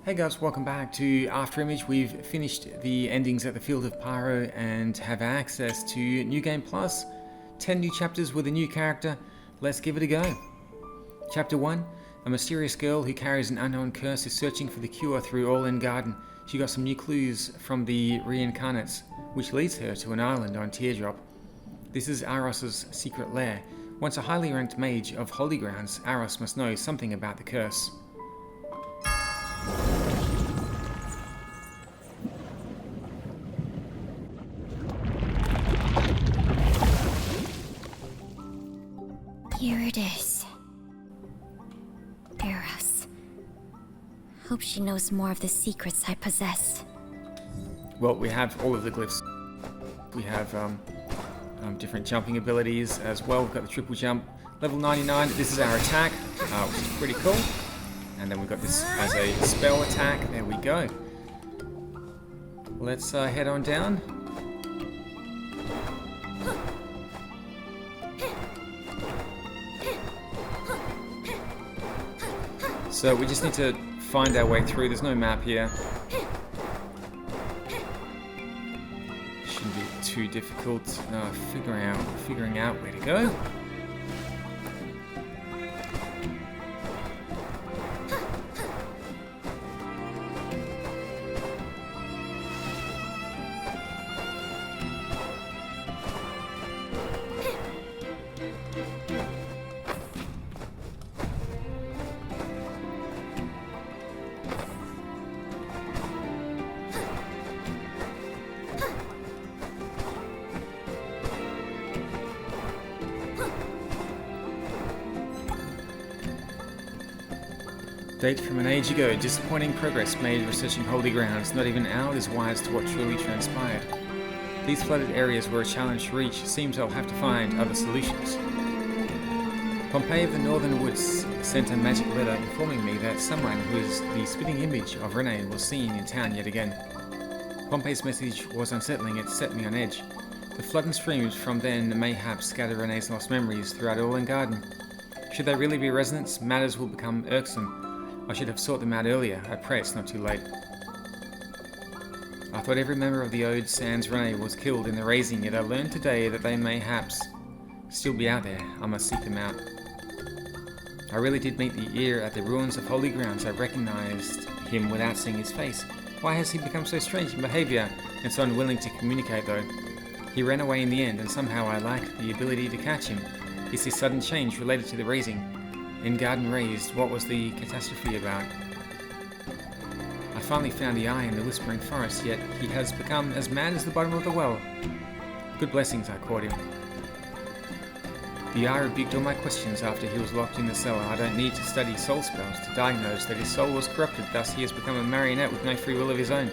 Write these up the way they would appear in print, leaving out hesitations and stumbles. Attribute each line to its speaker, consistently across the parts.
Speaker 1: Hey guys, welcome back to Afterimage. We've finished the endings at the Field of Pyro and have access to New Game Plus. 10 new chapters with a new character. Let's give it a go. Chapter 1. A mysterious girl who carries an unknown curse is searching for the cure through All Garden. She got some new clues from the reincarnates, which leads her to an island on Teardrop. This is Aros's secret lair. Once a highly ranked mage of Holy Grounds, Aros must know something about the curse.
Speaker 2: Here it is. Eros. Hope she knows more of the secrets I possess.
Speaker 1: Well, we have all of the glyphs. We have different jumping abilities as well. We've got the triple jump, level 99. This is our attack, which is pretty cool. And then we've got this as a spell attack. There we go. Let's head on down. So we just need to find our way through. There's no map here. Shouldn't be too difficult figuring out where to go. Date from an age ago. Disappointing progress made researching Holy Grounds. Not even Owl is wise to what truly transpired. These flooded areas were a challenge to reach. Seems I'll have to find other solutions. Pompey of the Northern Woods sent a magic letter informing me that someone who is the spitting image of Renee was seen in town yet again. Pompey's message was unsettling. It set me on edge. The flood and streams from then mayhaps scatter Renee's lost memories throughout All Garden. Should they really be resonance, matters will become irksome. I should have sought them out earlier. I pray it's not too late. I thought every member of the Ode sans Renee was killed in the raising, yet I learned today that they mayhaps still be out there. I must seek them out. I really did meet the ear at the ruins of Holy Grounds. I recognized him without seeing his face. Why has he become so strange in behavior and so unwilling to communicate though? He ran away in the end, and somehow I lacked the ability to catch him. Is this sudden change related to the raising? In Garden Raised, what was the catastrophe about? I finally found the eye in the Whispering Forest, yet he has become as mad as the bottom of the well. Good blessings I caught him. The eye rebuked all my questions after he was locked in the cellar. I don't need to study soul spells to diagnose that his soul was corrupted, thus he has become a marionette with no free will of his own.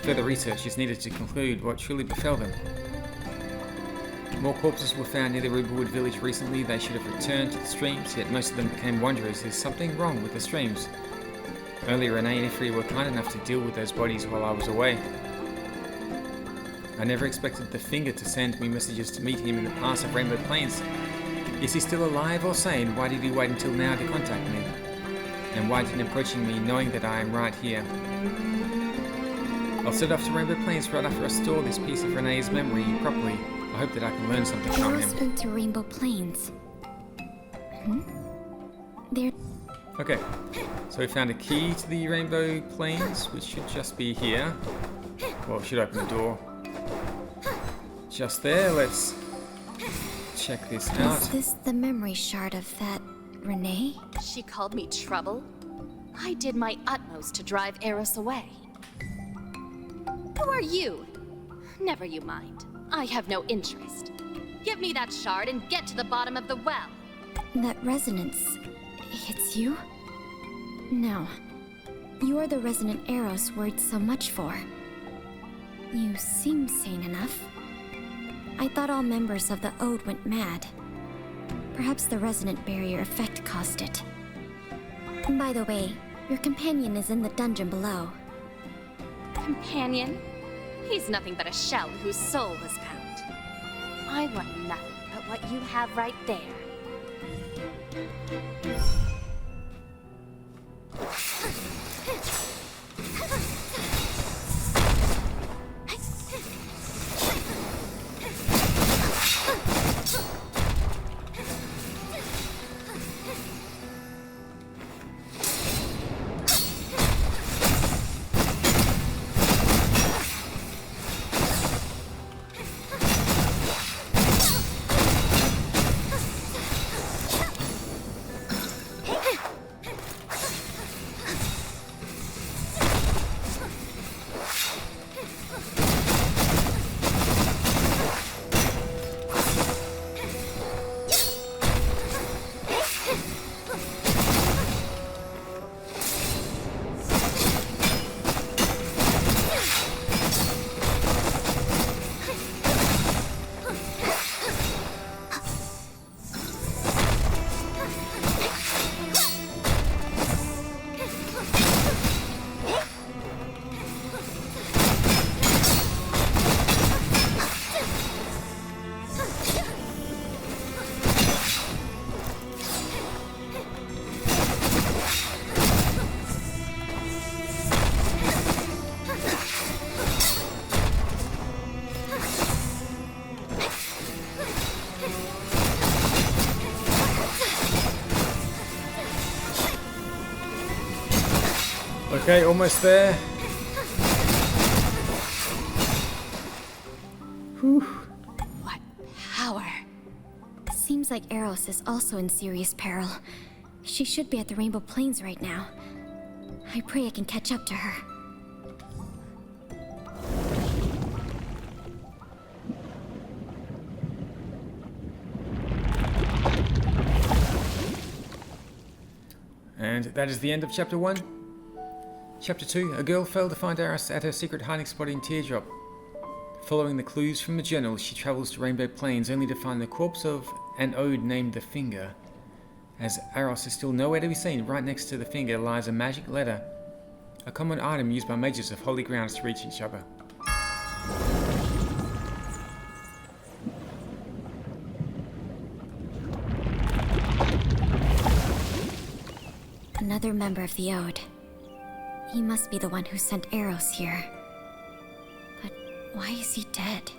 Speaker 1: Further research is needed to conclude what truly befell them. More corpses were found near the Riverwood village recently. They should have returned to the streams, yet most of them became wanderers. Is something wrong with the streams? Only Renee and Ifri were kind enough to deal with those bodies while I was away. I never expected the Finger to send me messages to meet him in the pass of Rainbow Plains. Is he still alive or sane? Why did he wait until now to contact me? And why didn't approaching me knowing that I am right here? I'll set off to Rainbow Plains right after I store this piece of Renee's memory properly. I hope that I can learn something from him.
Speaker 2: Went to Rainbow Plains. There.
Speaker 1: Okay, so we found a key to the Rainbow Plains, which should just be here. Well, it should open the door. Just there, let's check this out.
Speaker 2: Is this the memory shard of that Renee?
Speaker 3: She called me trouble. I did my utmost to drive Eros away. Who are you? Never you mind. I have no interest. Give me that shard and get to the bottom of the well.
Speaker 2: That resonance, it's you? No. You are the resonant Eros worried so much for. You seem sane enough. I thought all members of the Ode went mad. Perhaps the resonant barrier effect caused it. By the way, your companion is in the dungeon below.
Speaker 3: Companion? He's nothing but a shell whose soul was found. I want nothing but what you have right there.
Speaker 1: Okay, almost there. Whew.
Speaker 3: What power?
Speaker 2: Seems like Eros is also in serious peril. She should be at the Rainbow Plains right now. I pray I can catch up to her.
Speaker 1: And that is the end of Chapter 1. Chapter 2. A girl failed to find Eros at her secret hiding spot in Teardrop. Following the clues from the journal, she travels to Rainbow Plains only to find the corpse of an ode named the Finger. As Eros is still nowhere to be seen, right next to the finger lies a magic letter, a common item used by mages of holy grounds to reach each other.
Speaker 2: Another member of the Ode. He must be the one who sent Eros here. But why is he dead?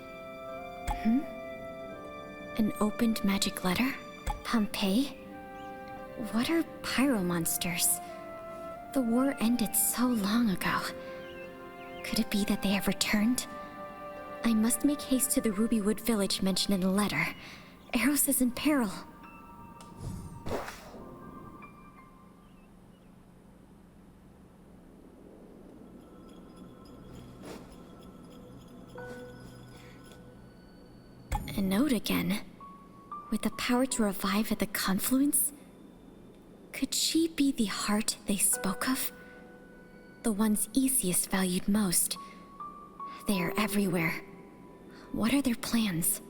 Speaker 2: An opened magic letter? Pompeii? What are pyro monsters? The war ended so long ago. Could it be that they have returned? I must make haste to the Rubywood village mentioned in the letter. Eros is in peril. A note again. With the power to revive at the confluence? Could she be the heart they spoke of? The ones Easius valued most. They are everywhere. What are their plans?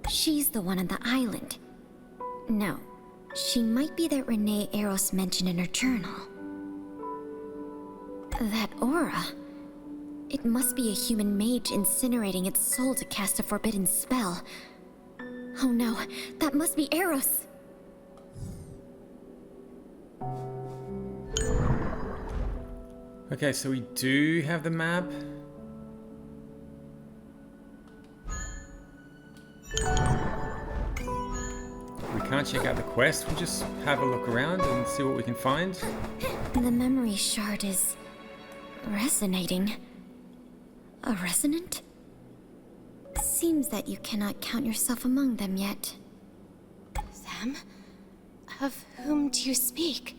Speaker 2: She's the one on the island. No, she might be that Renee Eros mentioned in her journal. That aura. It must be a human mage incinerating its soul to cast a forbidden spell. Oh no, that must be Eros!
Speaker 1: Okay, so we do have the map. We can't check out the quest, we'll just have a look around and see what we can find.
Speaker 2: The memory shard is resonating. A resonant? Seems that you cannot count yourself among them yet.
Speaker 3: Sam? Of whom do you speak?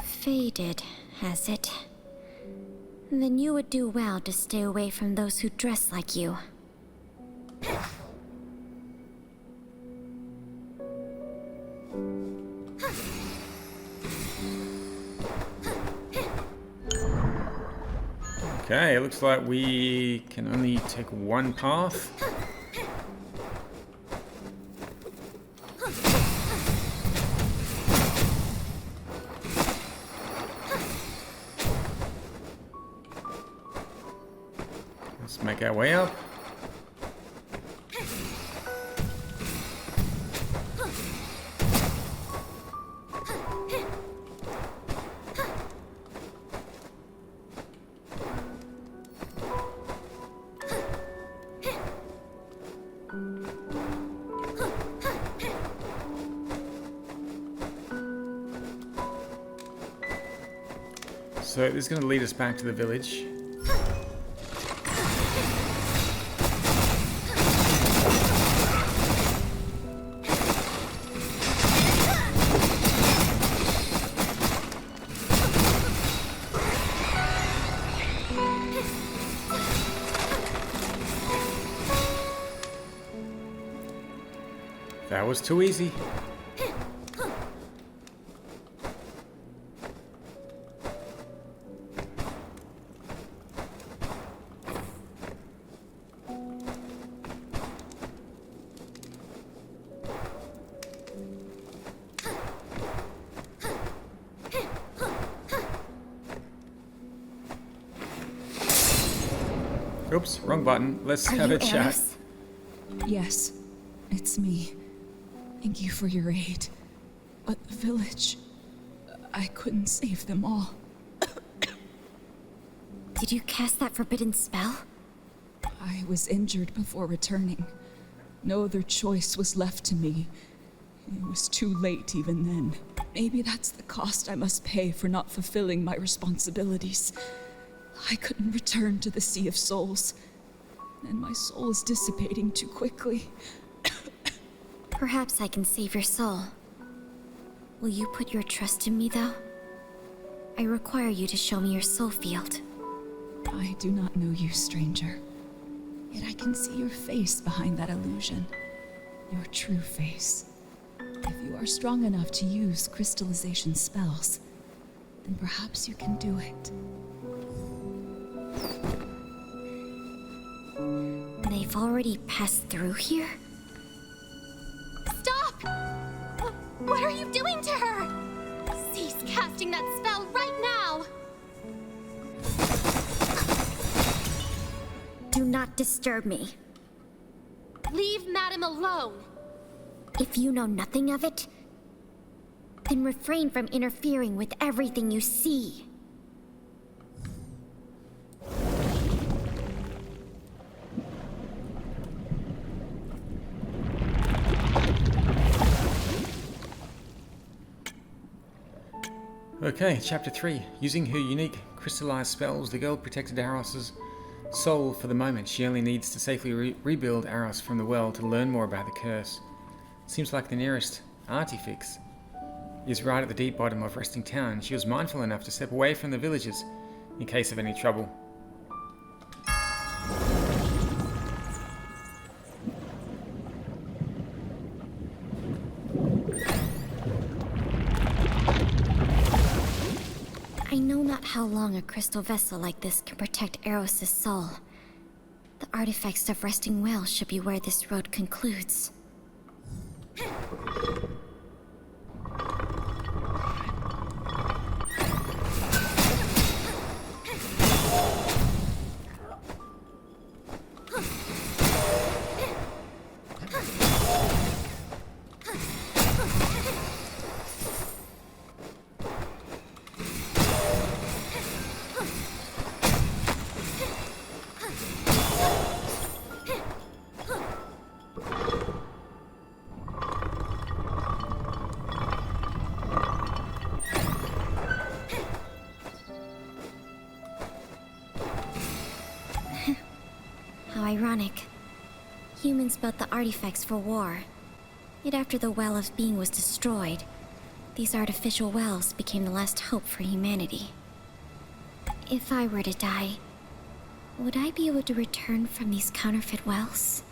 Speaker 2: Faded, has it? Then you would do well to stay away from those who dress like you.
Speaker 1: Okay, it looks like we can only take one path. Let's make our way up. So this is going to lead us back to the village. That was too easy. Oops, wrong button. Let's have a chat.
Speaker 2: Eros?
Speaker 4: Yes, it's me. Thank you for your aid. But the village... I couldn't save them all.
Speaker 2: Did you cast that forbidden spell?
Speaker 4: I was injured before returning. No other choice was left to me. It was too late even then. Maybe that's the cost I must pay for not fulfilling my responsibilities. I couldn't return to the Sea of Souls, and my soul is dissipating too quickly.
Speaker 2: Perhaps I can save your soul. Will you put your trust in me, though? I require you to show me your soul field.
Speaker 4: I do not know you, stranger. Yet I can see your face behind that illusion. Your true face. If you are strong enough to use crystallization spells, then perhaps you can do it.
Speaker 2: They've already passed through here?
Speaker 3: Stop! What are you doing to her? Cease casting that spell right now!
Speaker 2: Do not disturb me.
Speaker 3: Leave Madam alone!
Speaker 2: If you know nothing of it, then refrain from interfering with everything you see.
Speaker 1: Okay, Chapter 3. Using her unique crystallized spells, the girl protected Aros's soul for the moment. She only needs to safely rebuild Aros from the well to learn more about the curse. Seems like the nearest artifix is right at the deep bottom of Resting Town. She was mindful enough to step away from the villagers in case of any trouble.
Speaker 2: I know not how long a crystal vessel like this can protect Eros' soul. The artifacts of Resting Well should be where this road concludes. How ironic. Humans built the artifacts for war. Yet after the Well of Being was destroyed, these artificial wells became the last hope for humanity. If I were to die, would I be able to return from these counterfeit wells?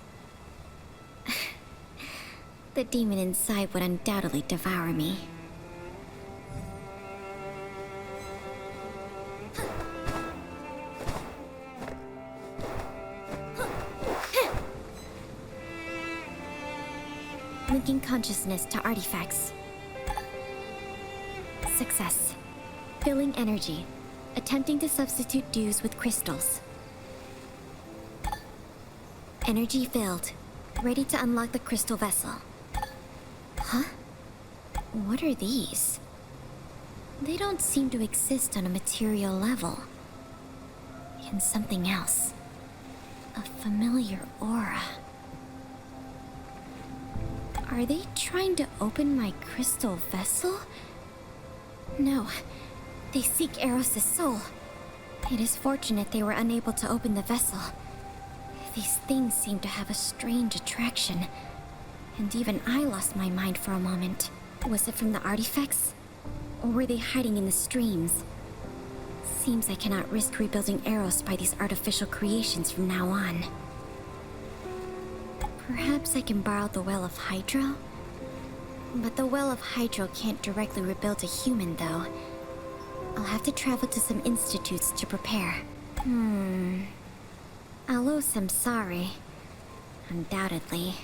Speaker 2: The demon inside would undoubtedly devour me. Linking consciousness to artifacts. Success. Filling energy. Attempting to substitute dews with crystals. Energy filled. Ready to unlock the crystal vessel. Huh? What are these? They don't seem to exist on a material level. And something else. A familiar aura. Are they trying to open my crystal vessel? No. They seek Eros' soul. It is fortunate they were unable to open the vessel. These things seem to have a strange attraction. And even I lost my mind for a moment. Was it from the artifacts? Or were they hiding in the streams? Seems I cannot risk rebuilding Eros by these artificial creations from now on. Perhaps I can borrow the Well of Hydro? But the Well of Hydro can't directly rebuild a human, though. I'll have to travel to some institutes to prepare. I'll owe some sorry. Undoubtedly.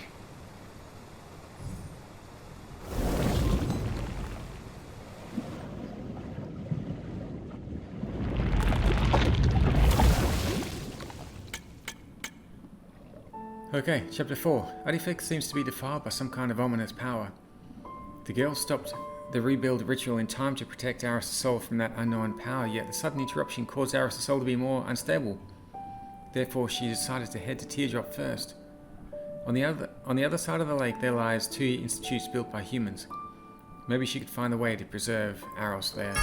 Speaker 1: Okay, Chapter 4. Artifact seems to be defiled by some kind of ominous power. The girl stopped the rebuild ritual in time to protect Aris' soul from that unknown power, yet the sudden interruption caused Aris' soul to be more unstable. Therefore, she decided to head to Teardrop first. On the other side of the lake, there lies 2 institutes built by humans. Maybe she could find a way to preserve Aros there.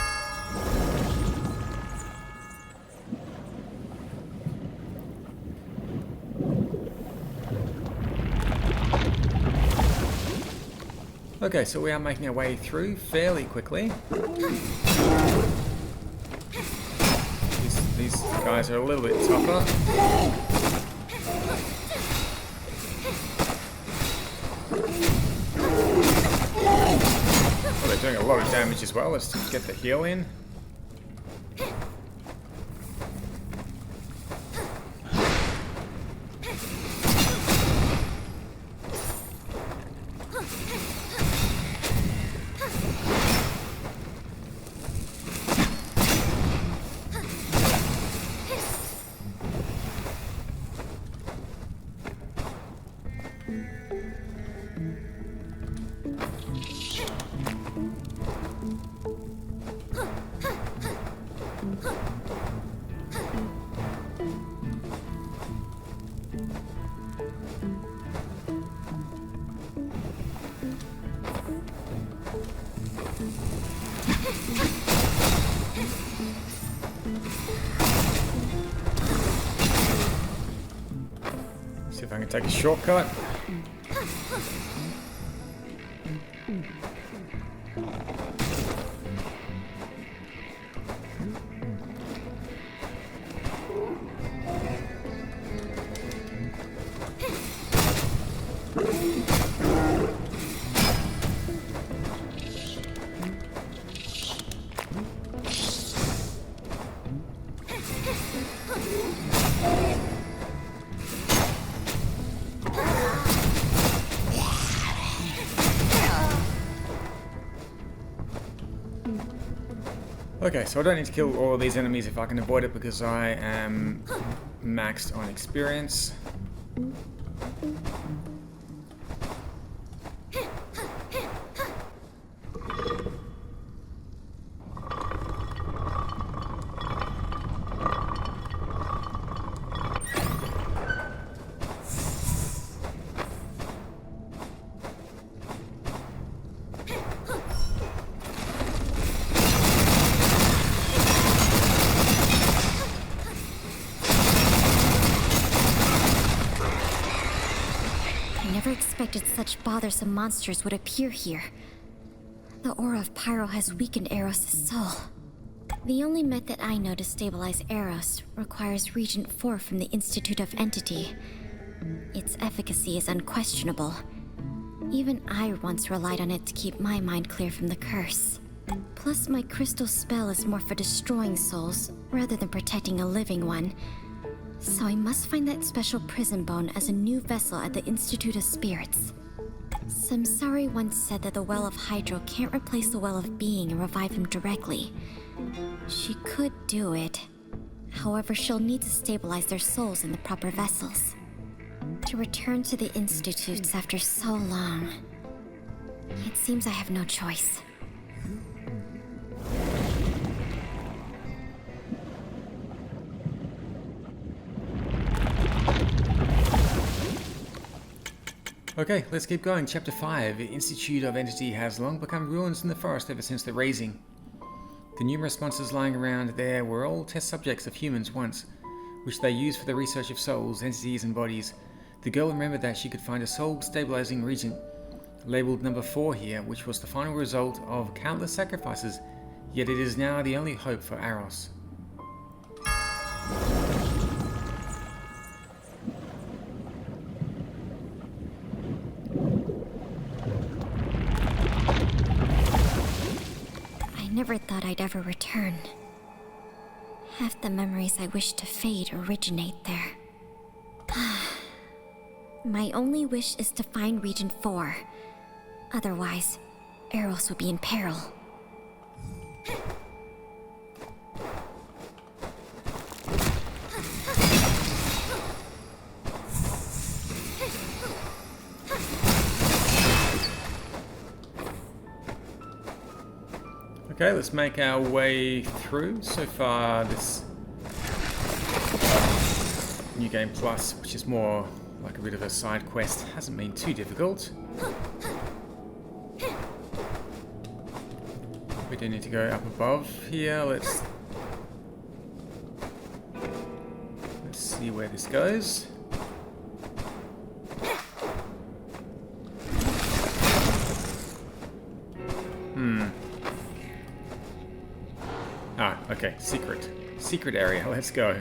Speaker 1: Okay, so we are making our way through fairly quickly. These guys are a little bit tougher. Well, they're doing a lot of damage as well. Let's get the heal in. See if I can take a shortcut. Okay, so I don't need to kill all of these enemies if I can avoid it because I am maxed on experience.
Speaker 2: Expected such bothersome monsters would appear here. The aura of Pyro has weakened Eros' soul. The only method I know to stabilize Eros requires Regent 4 from the Institute of Entity. Its efficacy is unquestionable. Even I once relied on it to keep my mind clear from the curse. Plus, my crystal spell is more for destroying souls rather than protecting a living one. So I must find that special prison bone as a new vessel at the Institute of Spirits. Samsari once said that the Well of Hydro can't replace the Well of Being and revive him directly. She could do it. However, she'll need to stabilize their souls in the proper vessels. To return to the Institutes after so long, it seems I have no choice.
Speaker 1: Okay, let's keep going. Chapter 5. The Institute of Entity has long become ruins in the forest ever since the Raising. The numerous monsters lying around there were all test subjects of humans once, which they used for the research of souls, entities, and bodies. The girl remembered that she could find a soul-stabilizing regent, labeled number 4 here, which was the final result of countless sacrifices, yet it is now the only hope for Aros.
Speaker 2: I never thought I'd ever return. Half the memories I wish to fade originate there. My only wish is to find Regent 4. Otherwise, Eros would be in peril.
Speaker 1: Okay, let's make our way through. So far, this New Game Plus, which is more like a bit of a side quest, hasn't been too difficult. we do need to go up above here. Let's see where this goes. Ah, okay, secret area. Let's go.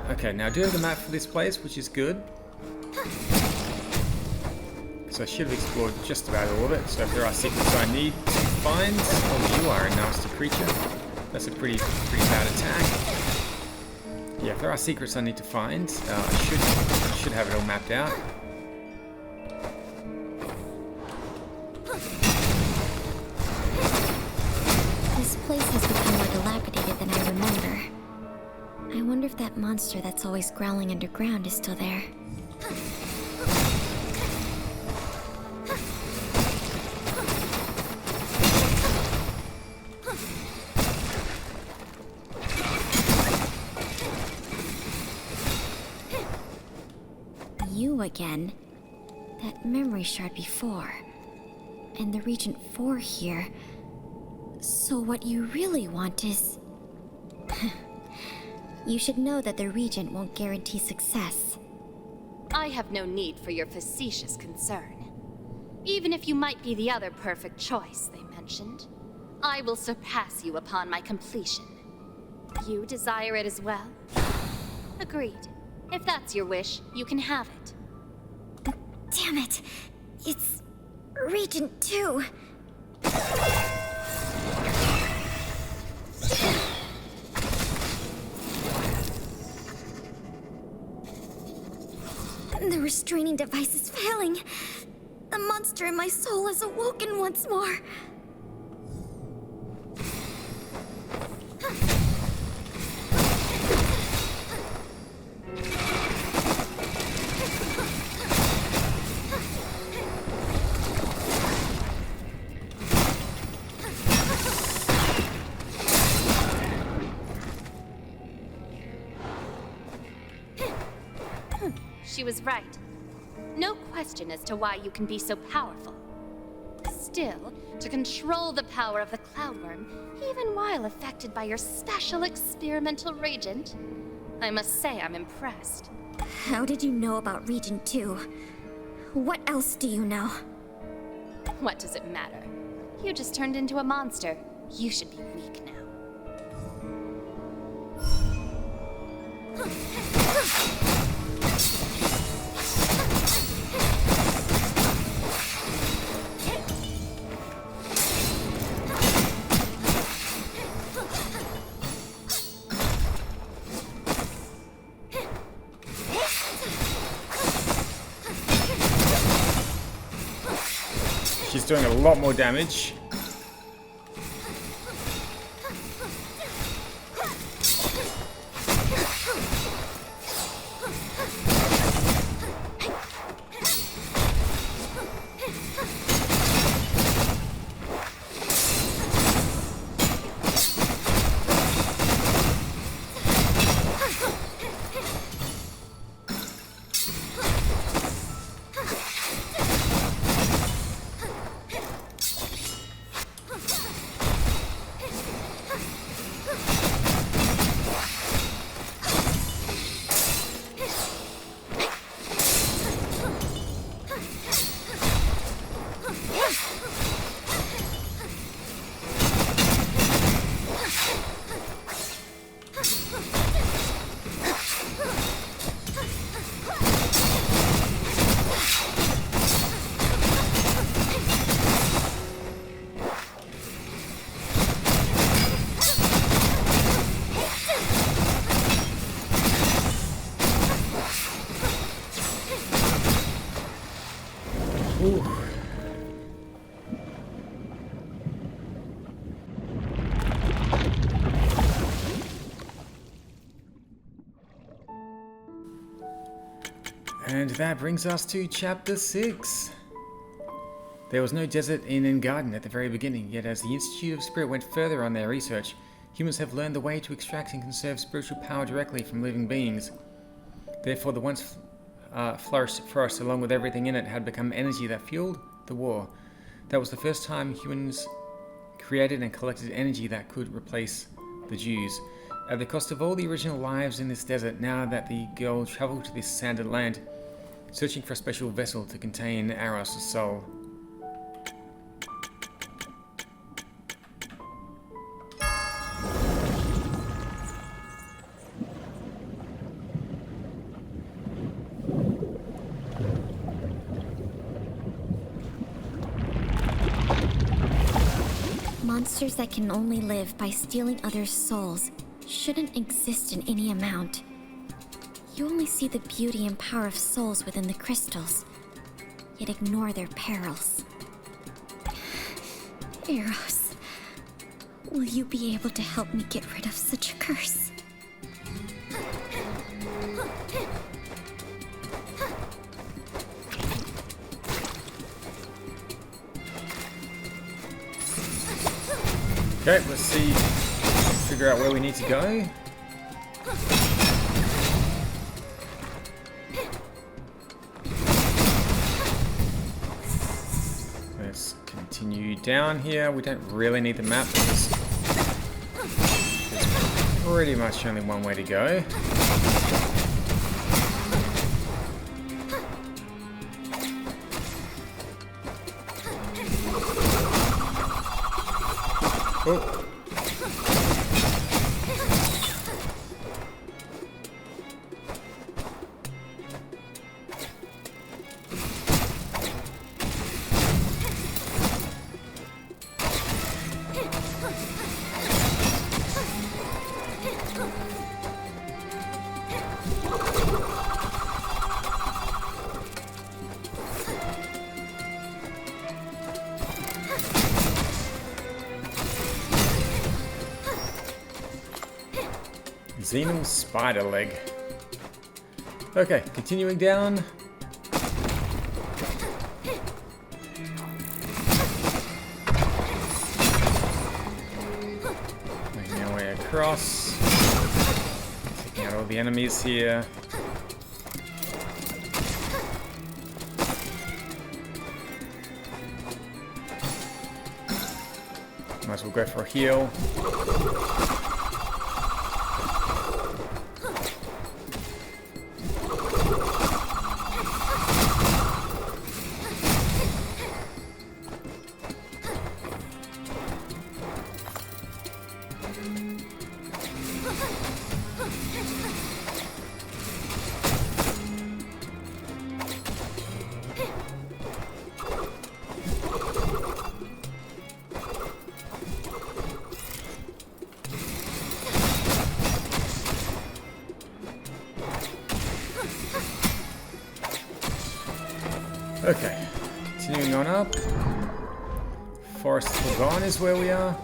Speaker 1: Okay, now I do have the map for this place, which is good. So I should have explored just about all of it. So if there are secrets I need to find, oh, you are a nasty creature. That's a pretty bad attack. Yeah, if there are secrets I need to find, I should have it all mapped out.
Speaker 2: This place has become more dilapidated than I remember. I wonder if that monster that's always growling underground is still there. You again. That memory shard before. And the Regent 4 here. So what you really want is... You should know that the Regent won't guarantee success.
Speaker 3: I have no need for your facetious concern. Even if you might be the other perfect choice they mentioned, I will surpass you upon my completion. You desire it as well? Agreed. If that's your wish, you can have it.
Speaker 2: Damn it! It's... Regent 2! The restraining device is failing. The monster in my soul has awoken once more.
Speaker 3: She was right. No question as to why you can be so powerful. Still, to control the power of the Cloudworm, even while affected by your special experimental regent, I must say I'm impressed.
Speaker 2: How did you know about Regent 2? What else do you know?
Speaker 3: What does it matter? You just turned into a monster. You should be weak now.
Speaker 1: She's doing a lot more damage. Ooh. And that brings us to Chapter 6. There was no desert inn and garden at the very beginning, yet as the Institute of Spirit went further on their research, Humans have learned the way to extract and conserve spiritual power directly from living beings. Therefore, the once flourished forest, along with everything in it, had become energy that fueled the war. That was the first time humans created and collected energy that could replace the Jews. At the cost of all the original lives in this desert, now that the girl traveled to this sanded land, searching for a special vessel to contain Eros' soul.
Speaker 2: Monsters that can only live by stealing others' souls shouldn't exist in any amount. You only see the beauty and power of souls within the crystals, yet ignore their perils. Eros, will you be able to help me get rid of such a curse?
Speaker 1: Okay, let's see, figure out where we need to go. Let's continue down here. We don't really need the map because there's pretty much only one way to go. Oh. Xenal spider leg. Okay, continuing down. Making our way across. Taking out all the enemies here. Might as well go for a heal. Okay, continuing on up. Forest Forgone is where we are.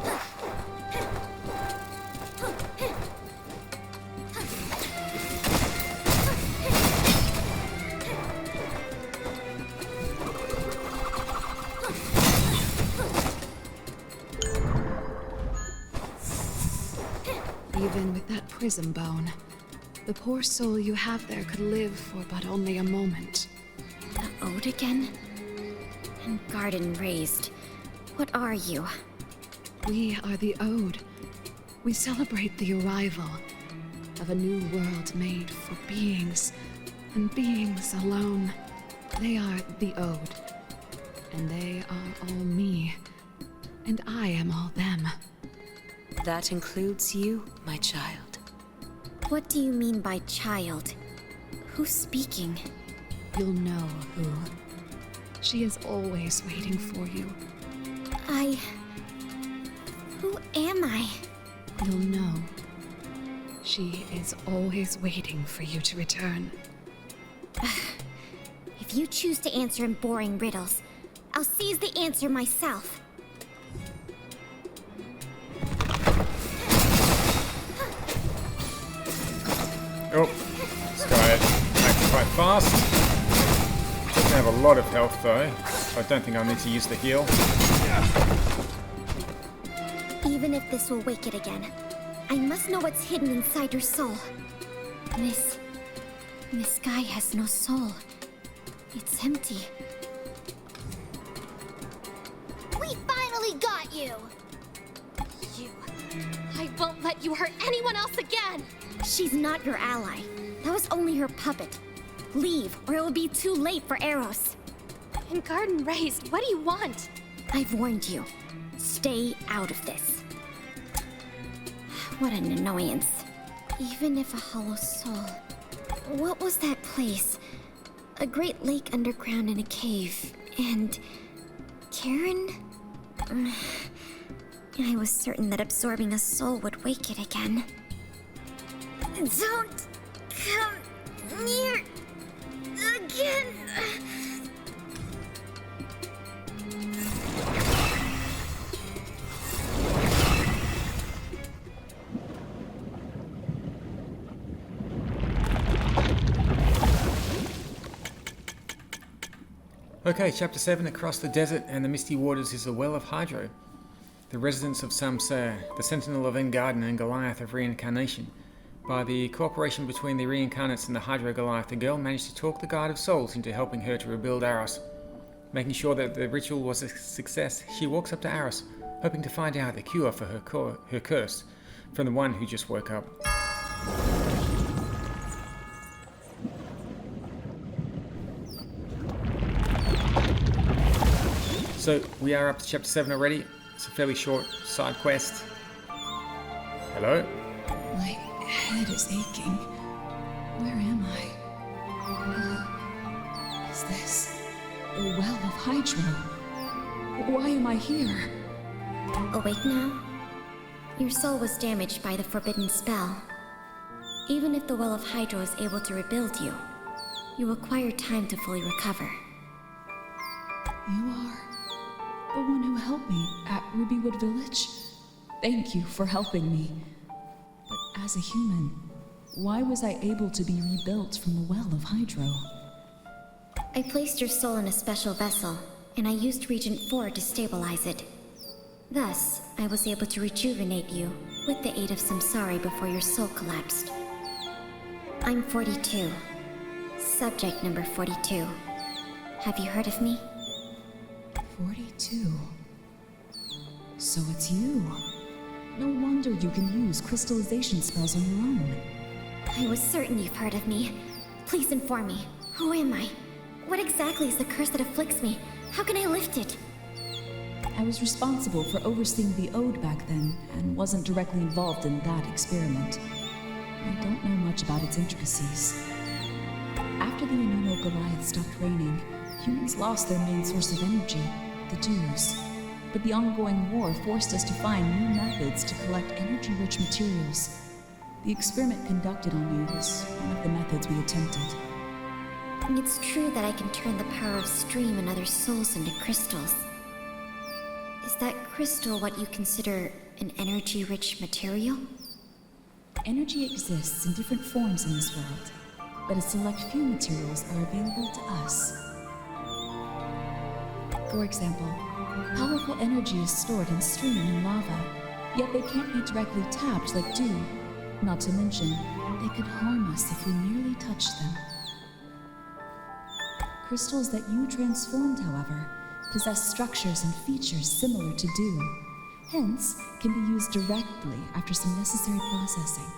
Speaker 4: Even with that prism bone, the poor soul you have there could live for but only a moment.
Speaker 2: The Ode again? And garden raised. What are you?
Speaker 4: We are the Ode. We celebrate the arrival of a new world made for beings, and beings alone. They are the Ode, and they are all me, and I am all them.
Speaker 5: That includes you, my child.
Speaker 2: What do you mean by child? Who's speaking?
Speaker 4: You'll know who. She is always waiting for you.
Speaker 2: Who am I?
Speaker 4: You'll know. She is always waiting for you to return.
Speaker 2: If you choose to answer in boring riddles, I'll seize the answer myself.
Speaker 1: Oh, this guy acts quite fast. Doesn't have a lot of health though. I don't think I'll need to use the heal.
Speaker 2: Even if this will wake it again, I must know what's hidden inside your soul. This guy has no soul. It's empty.
Speaker 6: We finally got you!
Speaker 3: I won't let you hurt anyone else again!
Speaker 2: She's not your ally. That was only her puppet. Leave, or it will be too late for Eros.
Speaker 3: In Garden Raised, what do you want?
Speaker 2: I've warned you. Stay out of this. What an annoyance. Even if a hollow soul... What was that place? A great lake underground in a cave. And... Karen? I was certain that absorbing a soul would wake it again. Don't come near again.
Speaker 1: Okay, Chapter 7, Across the Desert and the Misty Waters is the Well of Hydro. The residents of Samsar, the Sentinel of Engarden and Goliath of Reincarnation. By the cooperation between the Reincarnates and the Hydro Goliath, the girl managed to talk the Guard of Souls into helping her to rebuild Aros. Making sure that the ritual was a success, she walks up to Aros, hoping to find out the cure for her curse, from the one who just woke up. So, we are up to Chapter 7 already. It's a fairly short side quest. Hello?
Speaker 4: My head is aching. Where am I? Is this the Well of Hydro? Why am I here?
Speaker 2: Awake now? Your soul was damaged by the forbidden spell. Even if the Well of Hydro is able to rebuild you, you require time to fully recover.
Speaker 4: You are the one who helped me at Rubywood Village? Thank you for helping me. But as a human, why was I able to be rebuilt from the Well of Hydro?
Speaker 2: I placed your soul in a special vessel, and I used Regent 4 to stabilize it. Thus, I was able to rejuvenate you with the aid of Samsari before your soul collapsed. I'm 42. Subject number 42. Have you heard of me?
Speaker 4: 42. So it's you. No wonder you can use crystallization spells on your own.
Speaker 2: I was certain you've heard of me. Please inform me. Who am I? What exactly is the curse that afflicts me? How can I lift it?
Speaker 4: I was responsible for overseeing the Ode back then, and wasn't directly involved in that experiment. I don't know much about its intricacies. After the Anuno Goliath stopped raining, humans lost their main source of energy, the dews. But the ongoing war forced us to find new methods to collect energy-rich materials. The experiment conducted on you was one of the methods we attempted.
Speaker 2: It's true that I can turn the power of stream and other souls into crystals. Is that crystal what you consider an energy-rich material?
Speaker 4: Energy exists in different forms in this world, but a select few materials are available to us. For example, powerful energy is stored in stream and lava, yet they can't be directly tapped like dew. Not to mention, they could harm us if we merely touch them. Crystals that you transformed, however, possess structures and features similar to dew, hence can be used directly after some necessary processing.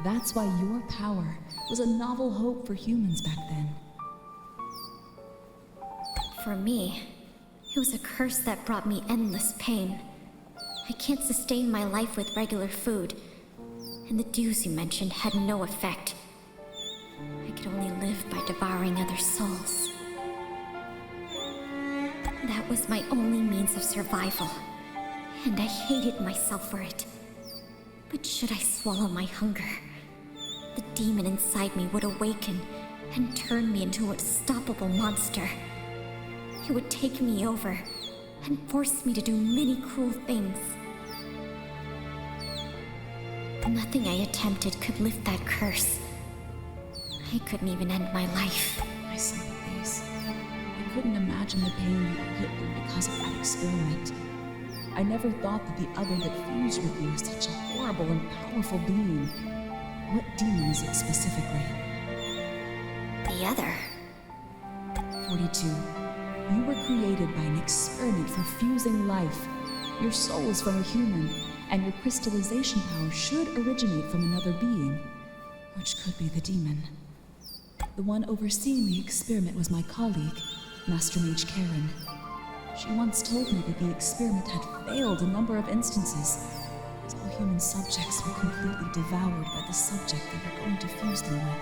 Speaker 4: That's why your power was a novel hope for humans back then.
Speaker 2: For me, it was a curse that brought me endless pain. I can't sustain my life with regular food, and the dews you mentioned had no effect. I could only live by devouring other souls. That was my only means of survival, and I hated myself for it. But should I swallow my hunger, the demon inside me would awaken and turn me into an unstoppable monster. It would take me over and force me to do many cruel things. Nothing I attempted could lift that curse. I couldn't even end my life.
Speaker 4: My sympathies. I couldn't imagine the pain you were put through because of that experiment. I I never thought that the other that fused with you is such a horrible and powerful being. What demon is it specifically?
Speaker 2: The other.
Speaker 4: 42. You were created by an experiment for fusing life. Your soul is from a human, and your crystallization power should originate from another being, which could be the demon. The one overseeing the experiment was my colleague, Master Mage Karen. She once told me that the experiment had failed a number of instances, as all human subjects were completely devoured by the subject they were going to fuse them with.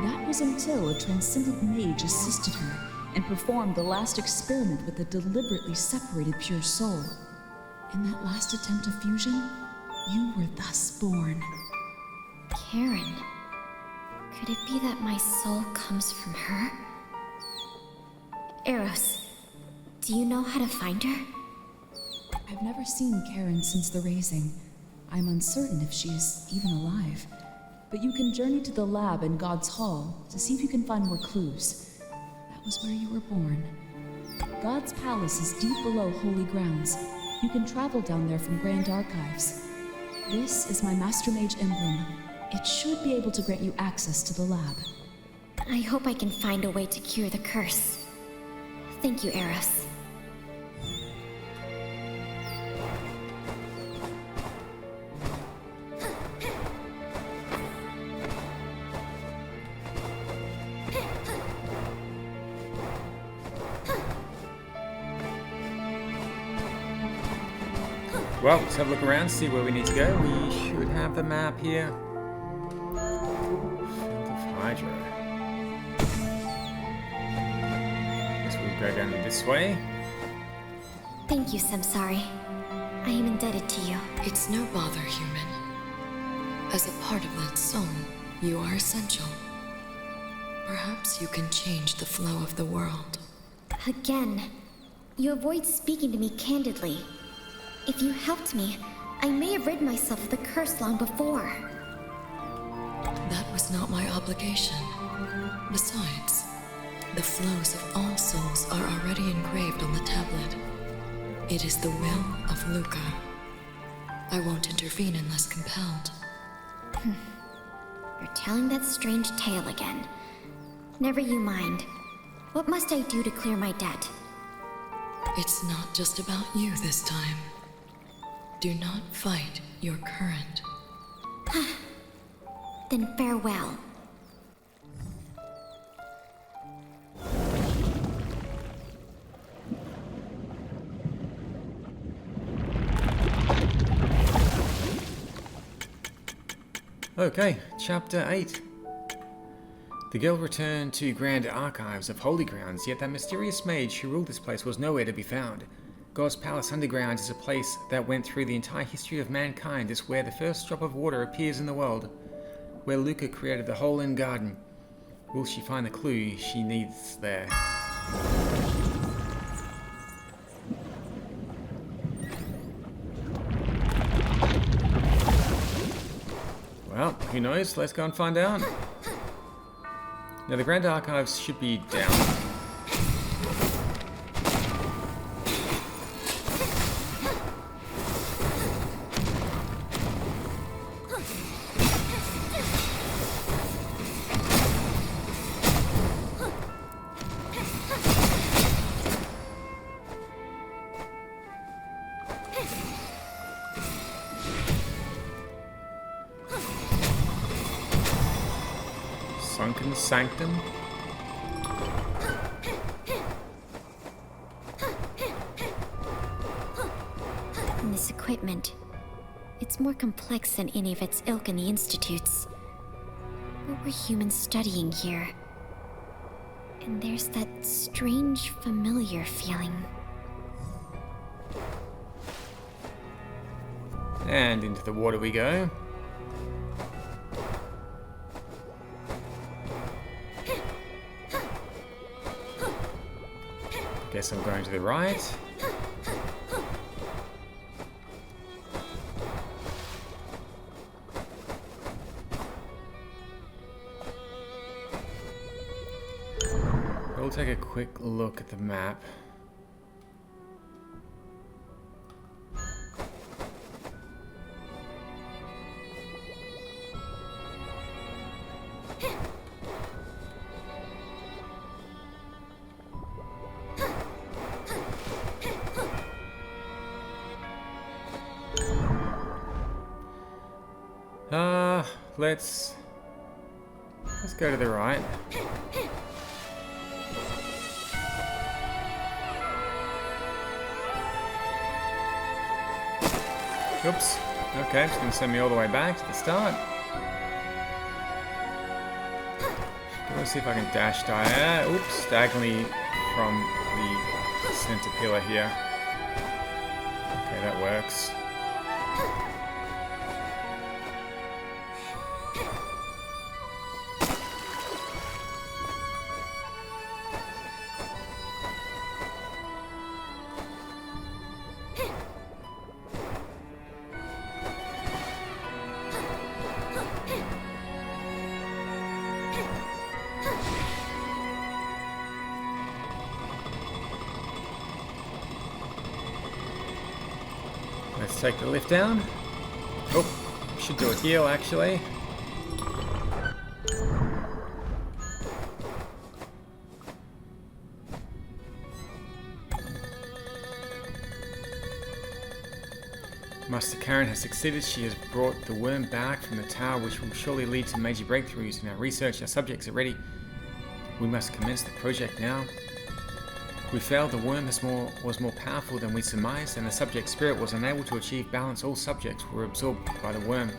Speaker 4: That was until a transcendent mage assisted her and performed the last experiment with a deliberately separated pure soul. In that last attempt of fusion, you were thus born.
Speaker 2: Karen. Could it be that my soul comes from her? Eros, do you know how to find her?
Speaker 4: I've never seen Karen since the raising. I'm uncertain if she is even alive. But you can journey to the lab in God's Hall to see if you can find more clues. That was where you were born. God's Palace is deep below Holy Grounds. You can travel down there from Grand Archives. This is my Master Mage emblem. It should be able to grant you access to the lab.
Speaker 2: I hope I can find a way to cure the curse. Thank you, Eros.
Speaker 1: Well, let's have a look around, see where we need to go. We should have the map here. Field of Hydra. Guess we'll go down this way.
Speaker 2: Thank you, Samsari. I am indebted to you.
Speaker 5: It's no bother, human. As a part of that soul, you are essential. Perhaps you can change the flow of the world.
Speaker 2: Again, you avoid speaking to me candidly. If you helped me, I may have rid myself of the curse long before.
Speaker 5: That was not my obligation. Besides, the flows of all souls are already engraved on the tablet. It is the will of Luca. I won't intervene unless compelled.
Speaker 2: You're telling that strange tale again. Never you mind. What must I do to clear my debt?
Speaker 5: It's not just about you this time. Do not fight your current.
Speaker 2: Then farewell.
Speaker 1: Okay, Chapter 8. The girl returned to Grand Archives of Holy Grounds, yet that mysterious mage who ruled this place was nowhere to be found. God's Palace Underground is a place that went through the entire history of mankind. It's where the first drop of water appears in the world, where Luca created the whole Inn Garden. Will she find the clue she needs there? Well, who knows? Let's go and find out. Now, the Grand Archives should be down. Sunken Sanctum.
Speaker 2: And this equipment, it's more complex than any of its ilk in the institutes. What were humans studying here? And there's that strange, familiar feeling.
Speaker 1: And into the water we go. Guess I'm going to the right. We'll take a quick look at the map. let's go to the right. Oops. Okay, it's going to send me all the way back to the start. Let's see if I can dash oops, diagonally from the center pillar here. Okay, that works. Let's take the lift down. Oh, should do a heal actually. Master Karen has succeeded. She has brought the worm back from the tower, which will surely lead to major breakthroughs in our research. Our subjects are ready. We must commence the project now. We failed. The worm was more powerful than we surmised, and the subject's spirit was unable to achieve balance. All subjects were absorbed by the worm.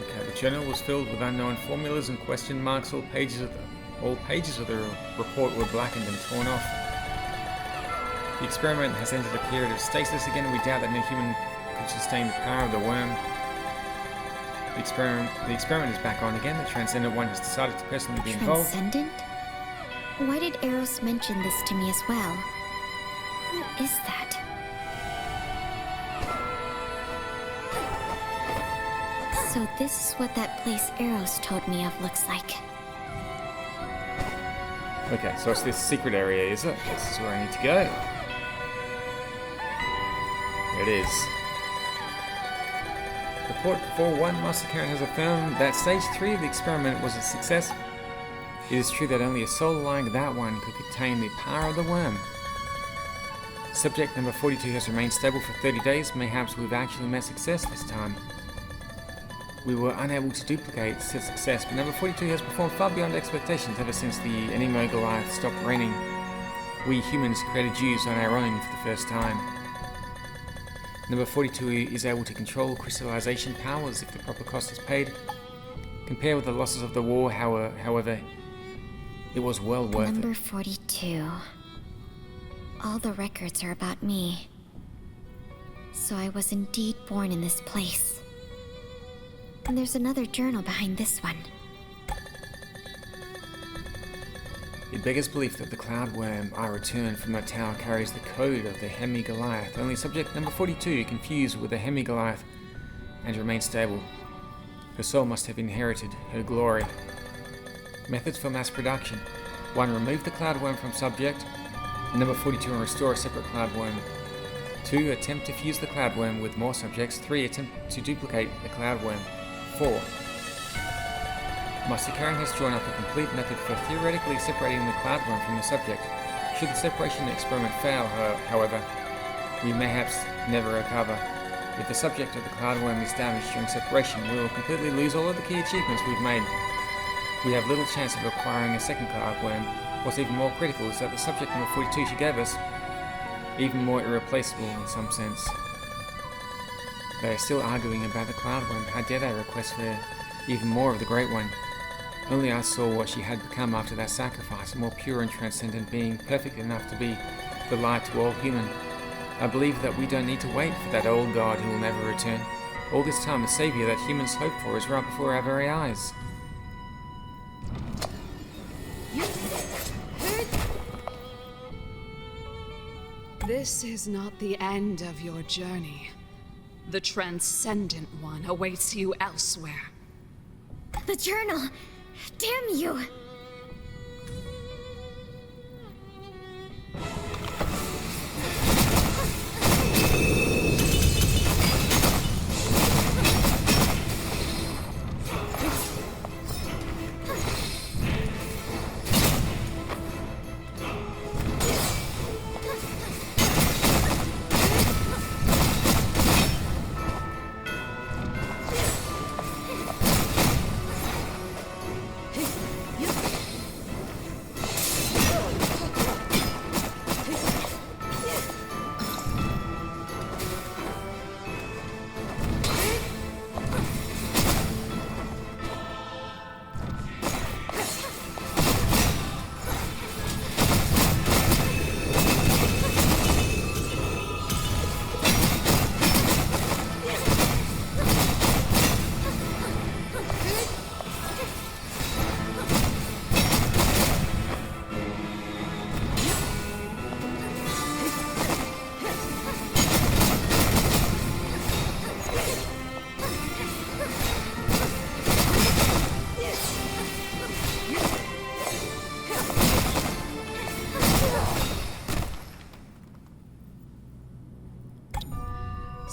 Speaker 1: Okay, the journal was filled with unknown formulas and question marks. All pages of the report were blackened and torn off. The experiment has entered a period of stasis again. We doubt that no human could sustain the power of the worm. The experiment is back on again. The Transcendent One has decided to personally be involved.
Speaker 2: Transcendent? Why did Eros mention this to me as well? Who is that? So this is what that place Eros told me of looks like.
Speaker 1: Okay, so it's this secret area, is it? This is where I need to go. There it is. Report 4-1, Master Karen has affirmed that stage 3 of the experiment was a success. It is true that only a soul like that one could contain the power of the worm. Subject number 42 has remained stable for 30 days. Mayhaps we've actually met success this time. We were unable to duplicate such success, but number 42 has performed far beyond expectations ever since the Enigma Goliath stopped raining. We humans created Jews on our own for the first time. Number 42 is able to control crystallization powers if the proper cost is paid. Compared with the losses of the war, however, it was well worth it.
Speaker 2: Number 42. All the records are about me. So I was indeed born in this place. And there's another journal behind this one.
Speaker 1: It beggars belief that the cloud worm I returned from that tower carries the code of the Hemi-Goliath. Only subject number 42 confused with the Hemi-Goliath and remains stable. Her soul must have inherited her glory. Methods for mass production. 1. Remove the cloud worm from subject. Number 42 and restore a separate cloud worm. 2. Attempt to fuse the cloud worm with more subjects. 3. Attempt to duplicate the cloud worm. 4. Master Karen has drawn up a complete method for theoretically separating the cloud worm from the subject. Should the separation experiment fail, however, we mayhaps never recover. If the subject of the cloud worm is damaged during separation, we will completely lose all of the key achievements we've made. We have little chance of acquiring a second cloud worm. What's even more critical is that the subject number 42 she gave us, even more irreplaceable in some sense. They are still arguing about the cloud worm. How dare they request for even more of the Great One? Only I saw what she had become after that sacrifice, a more pure and transcendent being, perfect enough to be the light to all human. I believe that we don't need to wait for that old god who will never return. All this time, the savior that humans hope for is right before our very eyes.
Speaker 7: This is not the end of your journey. The Transcendent One awaits you elsewhere.
Speaker 2: The journal! Damn you!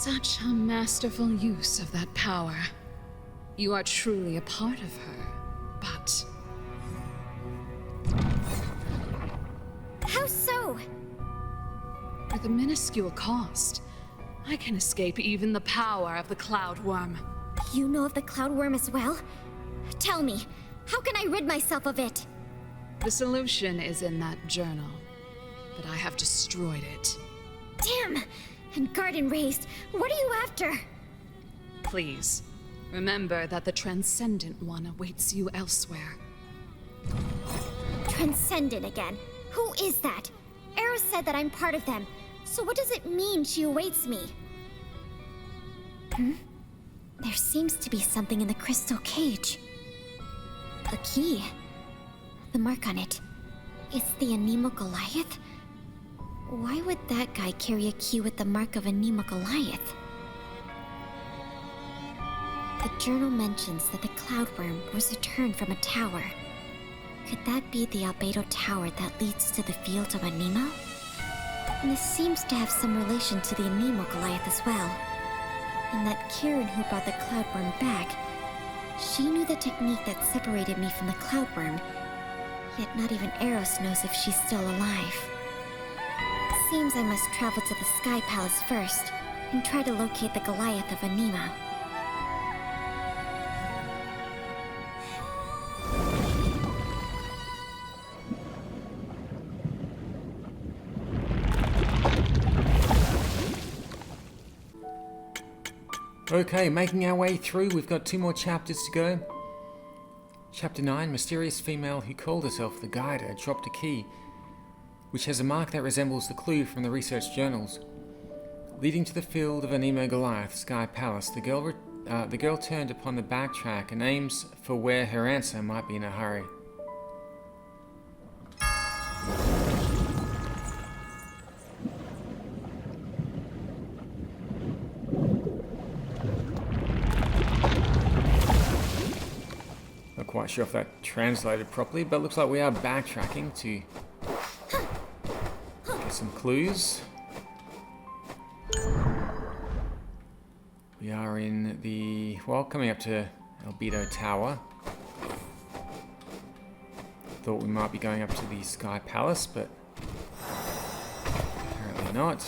Speaker 7: Such a masterful use of that power. You are truly a part of her, but...
Speaker 2: How so?
Speaker 7: With a minuscule cost, I can escape even the power of the Cloud Worm.
Speaker 2: You know of the Cloud Worm as well? Tell me, how can I rid myself of it?
Speaker 7: The solution is in that journal, but I have destroyed it.
Speaker 2: Damn! And Garden Raised, what are you after?
Speaker 7: Please, remember that the Transcendent One awaits you elsewhere.
Speaker 2: Transcendent again. Who is that? Eros said that I'm part of them. So what does it mean she awaits me? There seems to be something in the crystal cage. A key. The mark on it. It's the Anema Goliath? Why would that guy carry a key with the mark of Anema Goliath? The journal mentions that the Cloudworm was returned from a tower. Could that be the Albedo Tower that leads to the field of Anemo? And this seems to have some relation to the Anemo Goliath as well. And that Karen who brought the Cloudworm back, she knew the technique that separated me from the Cloudworm. Yet not even Eros knows if she's still alive. Seems I must travel to the Sky Palace first, and try to locate the Goliath of Anemo.
Speaker 1: Okay, making our way through. We've got 2 more chapters to go. Chapter 9, mysterious female who called herself the Guider dropped a key, which has a mark that resembles the clue from the research journals. Leading to the field of Anemo Goliath, Sky Palace, the girl turned upon the backtrack and aims for where her answer might be in a hurry. Not quite sure if that translated properly, but it looks like we are backtracking to get some clues. We are in the, well, coming up to Albedo Tower. Thought we might be going up to the Sky Palace, but apparently not.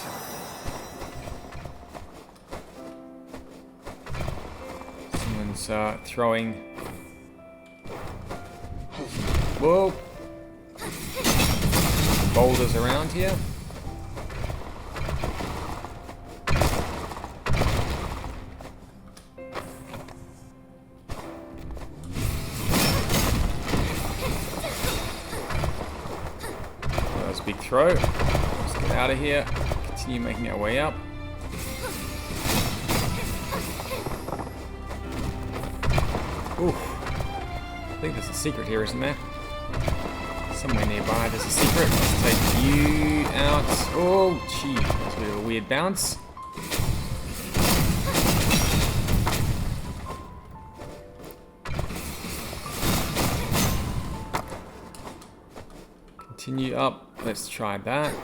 Speaker 1: Someone's throwing... Whoa! Boulders around here. That was a big throw. Let's get out of here. Continue making our way up. Ooh. I think there's a secret here, isn't there? Somewhere nearby there's a secret. Let's take you out. Oh, gee. That's a bit of a weird bounce. Continue up. Let's try that.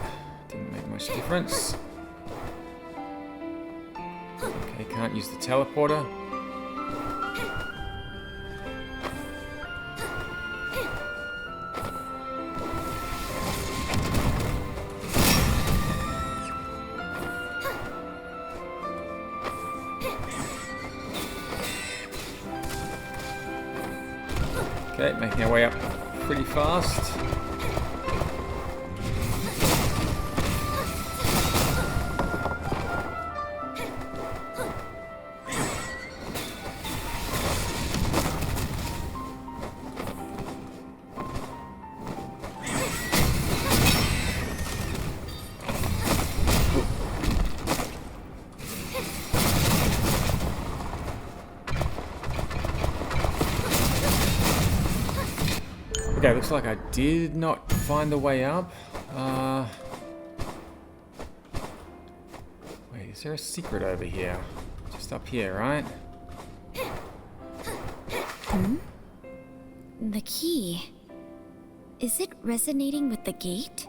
Speaker 1: Didn't make much difference. Okay, can't use the teleporter. Okay, making our way up pretty fast. Okay, looks like I did not find the way up. Wait, is there a secret over here? Just up here, right?
Speaker 2: The key. Is it resonating with the gate?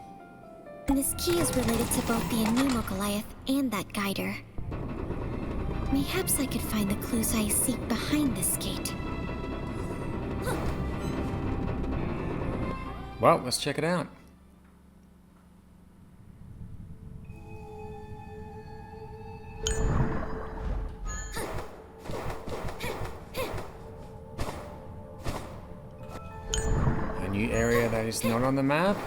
Speaker 2: This key is related to both the Anemo Goliath and that Guider. Mayhaps I could find the clues I seek behind this gate.
Speaker 1: Well, let's check it out. A new area that is not on the map.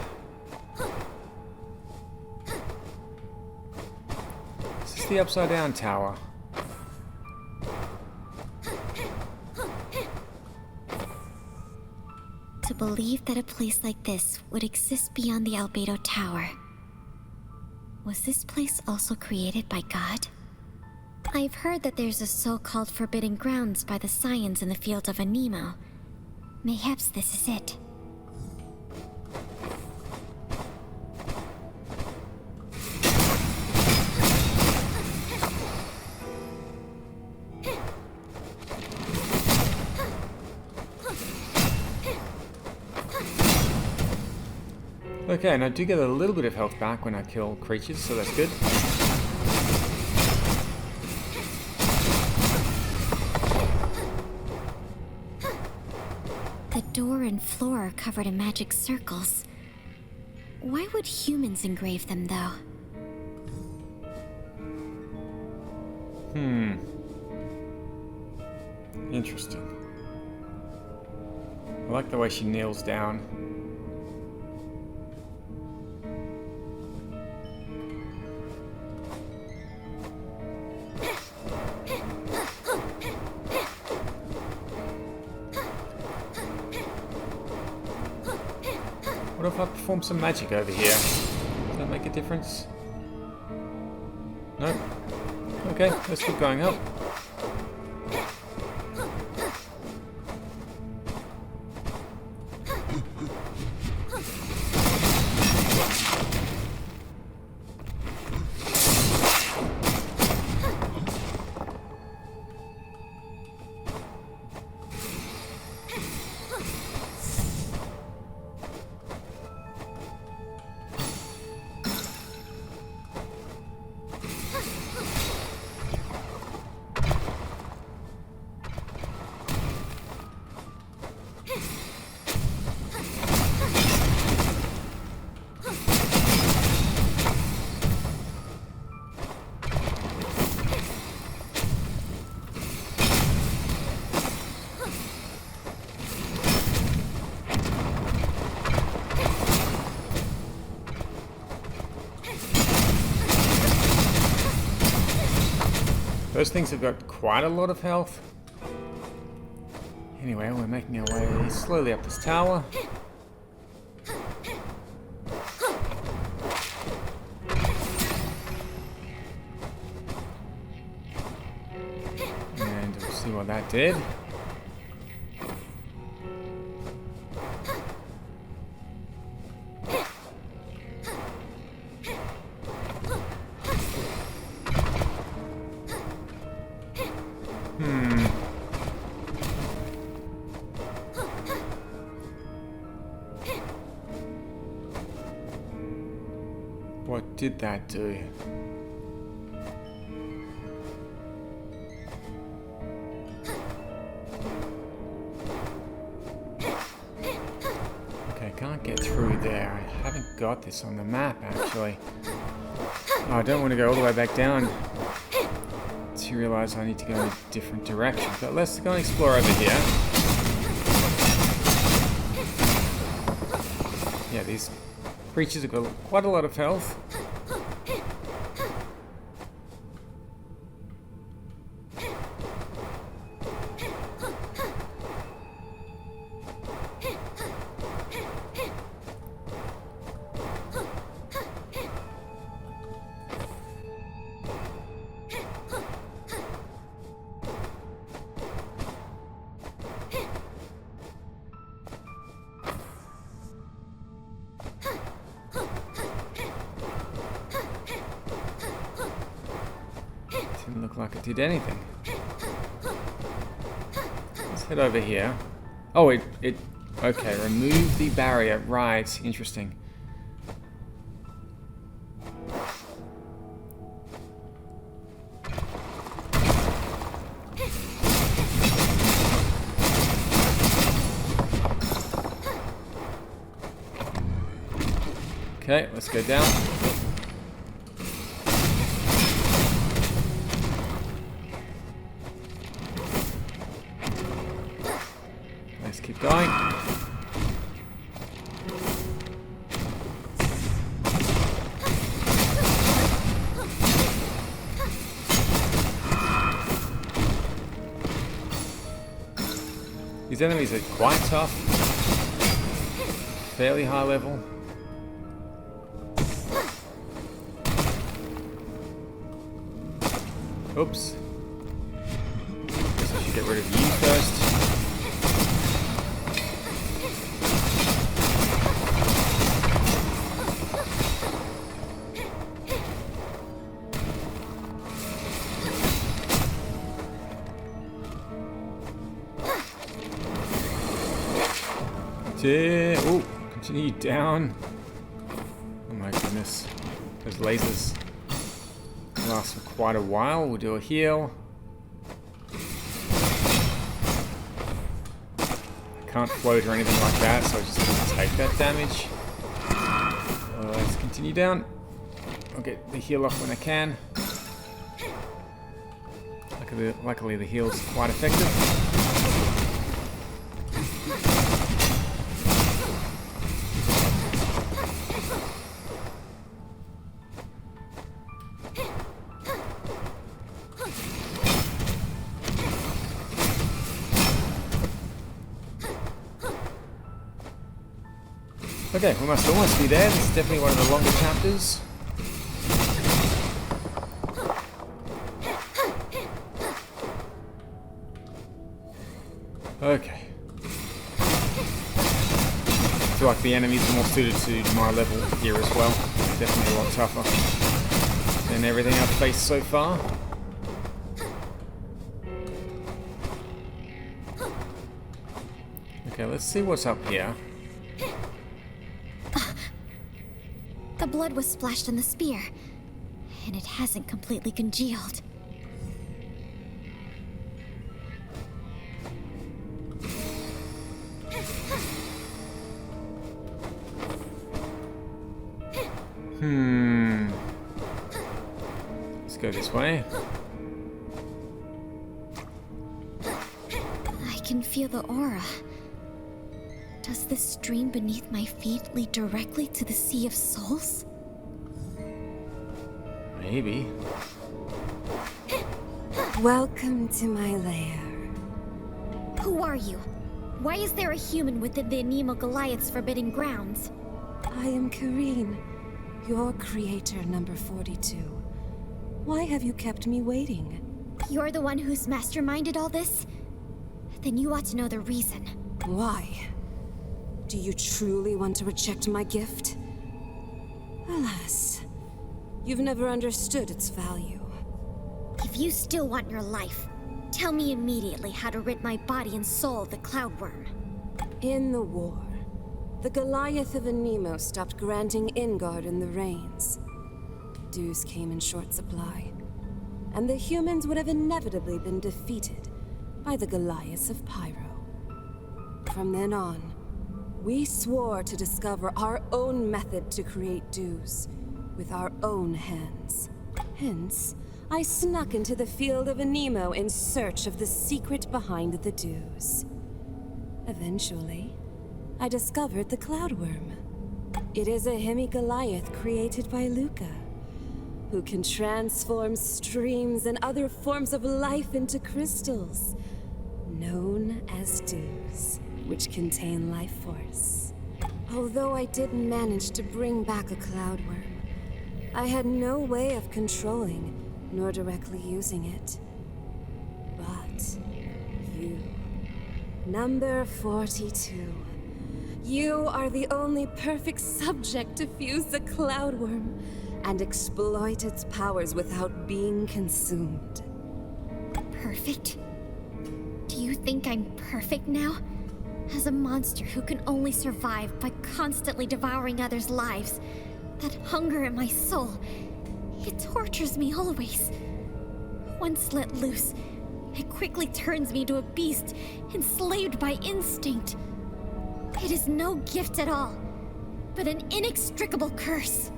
Speaker 1: This is the upside down tower.
Speaker 2: To believe that a place like this would exist beyond the Albedo Tower. Was this place also created by God? I've heard that there's a so-called forbidden grounds by the Scions in the field of Anemo. Mayhaps this is it.
Speaker 1: Okay, and I do get a little bit of health back when I kill creatures, so that's good.
Speaker 2: The door and floor are covered in magic circles. Why would humans engrave them, though?
Speaker 1: Interesting. I like the way she kneels down. What if I perform some magic over here? Does that make a difference? No? Okay, let's keep going up. Those things have got quite a lot of health. Anyway, we're making our way slowly up this tower. And we'll see what that did. What did that do? Okay, can't get through there. I haven't got this on the map, actually. Oh, I don't want to go all the way back down to realize I need to go in a different direction. But let's go and explore over here. Yeah, these creatures have got quite a lot of health. Didn't look like it did anything. Let's head over here. Oh, it okay, remove the barrier. Right, interesting. Okay, let's go down. Let's keep going. These enemies are quite tough. Fairly high level. Oops. Guess I should get rid of you first. Oh, continue down. Oh my goodness. Those lasers last for quite a while. We'll do a heal. I can't float or anything like that, so I just have to take that damage. Let's continue down. I'll get the heal off when I can. Luckily the heal's quite effective. Okay, we must almost be there. This is definitely one of the longer chapters. Okay. I feel like the enemies are more suited to my level here as well. Definitely a lot tougher than everything I've faced so far. Okay, let's see what's up here.
Speaker 2: The blood was splashed on the spear, and it hasn't completely congealed.
Speaker 1: Let's go this way.
Speaker 2: I can feel the aura. Does the stream beneath my feet lead directly to the Sea of Souls?
Speaker 1: Maybe.
Speaker 8: Welcome to my lair.
Speaker 2: Who are you? Why is there a human within the Anemo Goliath's forbidden grounds?
Speaker 8: I am Kareen, your creator number 42. Why have you kept me waiting?
Speaker 2: You're the one who's masterminded all this? Then you ought to know the reason.
Speaker 8: Why? Do you truly want to reject my gift? Alas, you've never understood its value.
Speaker 2: If you still want your life, tell me immediately how to rid my body and soul of the Cloudworm.
Speaker 8: In the war, the Goliath of Anemo stopped granting Ingard the reins. Dues came in short supply, and the humans would have inevitably been defeated by the Goliaths of Pyro. From then on, we swore to discover our own method to create dues, with our own hands. Hence, I snuck into the field of Anemo in search of the secret behind the dues. Eventually, I discovered the Cloudworm. It is a hemi-Goliath created by Luca, who can transform streams and other forms of life into crystals, known as dues, which contain life force. Although I did manage to bring back a Cloudworm, I had no way of controlling nor directly using it. But you, number 42, you are the only perfect subject to fuse the Cloudworm and exploit its powers without being consumed.
Speaker 2: Perfect? Do you think I'm perfect now? As a monster who can only survive by constantly devouring others' lives, that hunger in my soul, it tortures me always. Once let loose, it quickly turns me into a beast, enslaved by instinct. It is no gift at all, but an inextricable curse.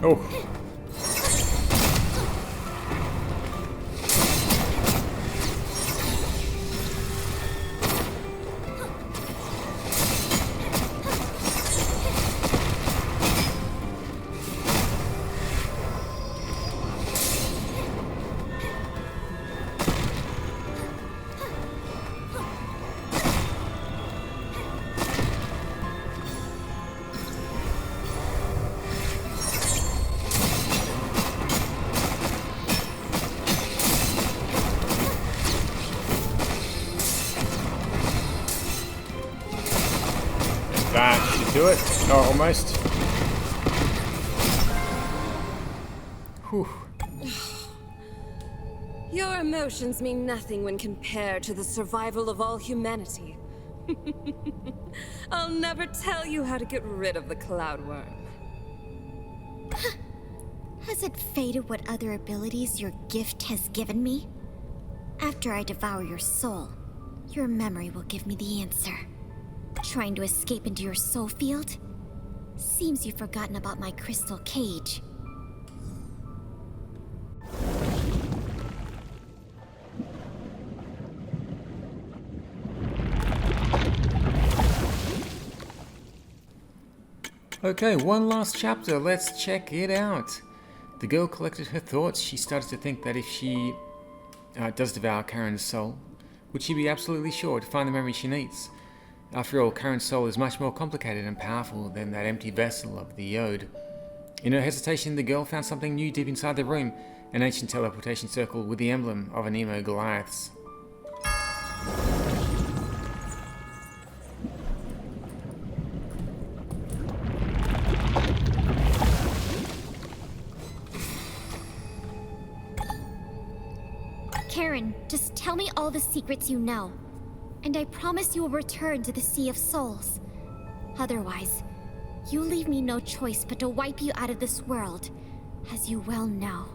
Speaker 1: Oh. That should do it. Oh, almost. Whew.
Speaker 8: Your emotions mean nothing when compared to the survival of all humanity. I'll never tell you how to get rid of the Cloudworm.
Speaker 2: Has it faded what other abilities your gift has given me? After I devour your soul, your memory will give me the answer. Trying to escape into your soul field? Seems you've forgotten about my crystal cage.
Speaker 1: Okay, one last chapter. Let's check it out. The girl collected her thoughts. She started to think that if she does devour Karen's soul, would she be absolutely sure to find the memory she needs? After all, Karen's soul is much more complicated and powerful than that empty vessel of the Ode. In her hesitation, the girl found something new deep inside the room, an ancient teleportation circle with the emblem of an emo Goliaths.
Speaker 2: Karen, just tell me all the secrets you know, and I promise you will return to the Sea of Souls. Otherwise, you leave me no choice but to wipe you out of this world, as you well know.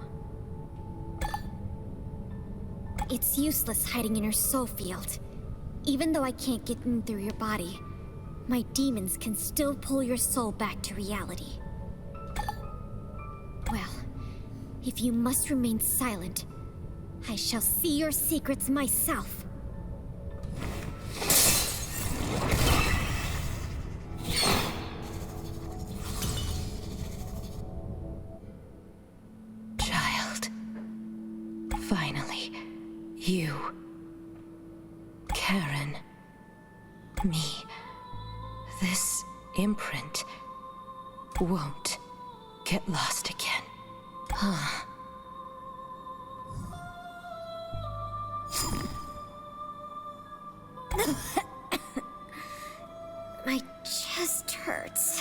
Speaker 2: It's useless hiding in your soul field. Even though I can't get in through your body, my demons can still pull your soul back to reality. Well, if you must remain silent, I shall see your secrets myself.
Speaker 5: Child. Finally. You. Karen. Me. This imprint won't get lost again. Huh.
Speaker 2: My chest hurts.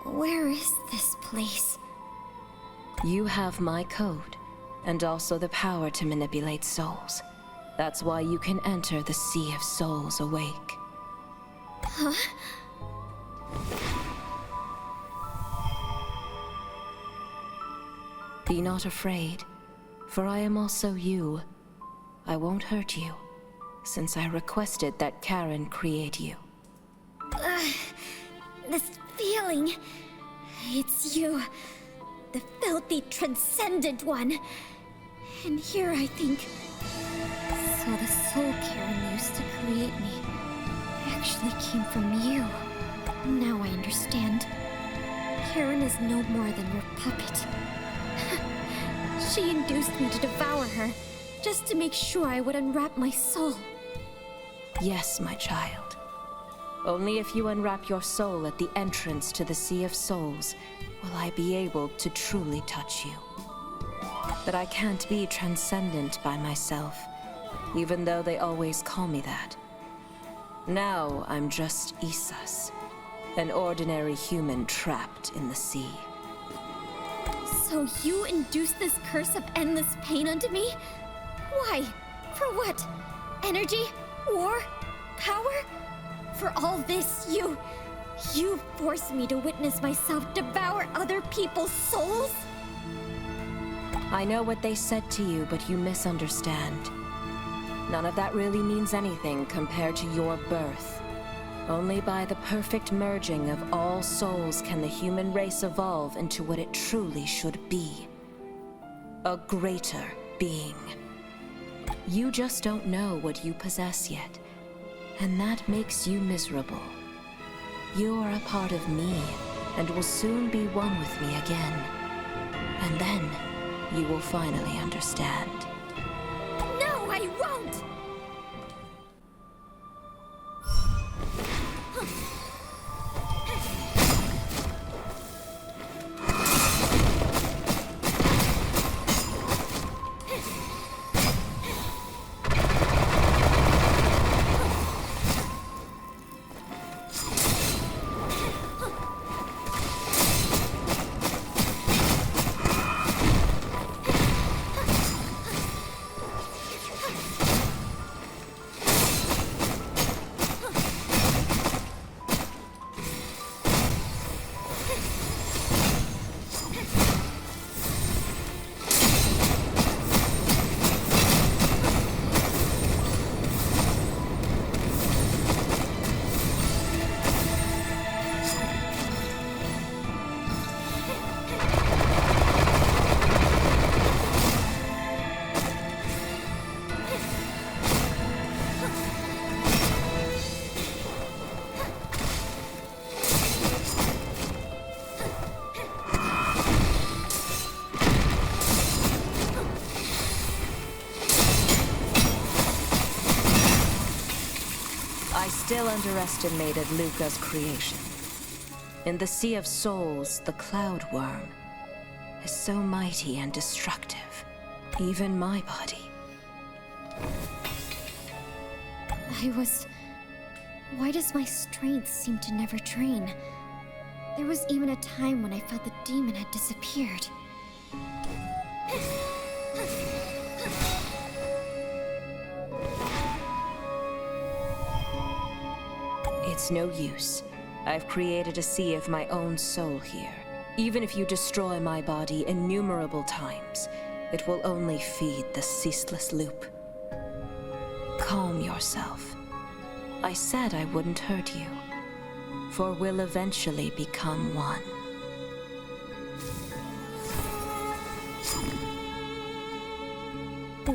Speaker 2: Where is this place?
Speaker 5: You have my code, and also the power to manipulate souls. That's why you can enter the Sea of Souls awake.
Speaker 2: Huh?
Speaker 5: Be not afraid, for I am also you. I won't hurt you, since I requested that Karen create you.
Speaker 2: This feeling... It's you. The filthy, transcendent one. And here I think... So the soul Karen used to create me actually came from you. Now I understand. Karen is no more than your puppet. She induced me to devour her, just to make sure I would unwrap my soul.
Speaker 5: Yes, my child. Only if you unwrap your soul at the entrance to the Sea of Souls will I be able to truly touch you. But I can't be transcendent by myself, even though they always call me that. Now I'm just Isas, an ordinary human trapped in the sea.
Speaker 2: So you induced this curse of endless pain unto me? Why? For what? Energy? War? Power? For all this, you forced me to witness myself devour other people's souls?
Speaker 8: I know what they said to you, but you misunderstand. None of that really means anything compared to your birth. Only by the perfect merging of all souls can the human race evolve into what it truly should be. A greater being. You just don't know what you possess yet, and that makes you miserable. You are a part of me, and will soon be one with me again. And then, you will finally understand.
Speaker 2: No, I won't!
Speaker 8: Still underestimated Luca's creation. In the Sea of Souls, the Cloud Worm is so mighty and destructive. Even my body.
Speaker 2: Why does my strength seem to never drain? There was even a time when I felt the demon had disappeared.
Speaker 8: It's no use. I've created a sea of my own soul here. Even if you destroy my body innumerable times, it will only feed the ceaseless loop. Calm yourself. I said I wouldn't hurt you, for we'll eventually become one.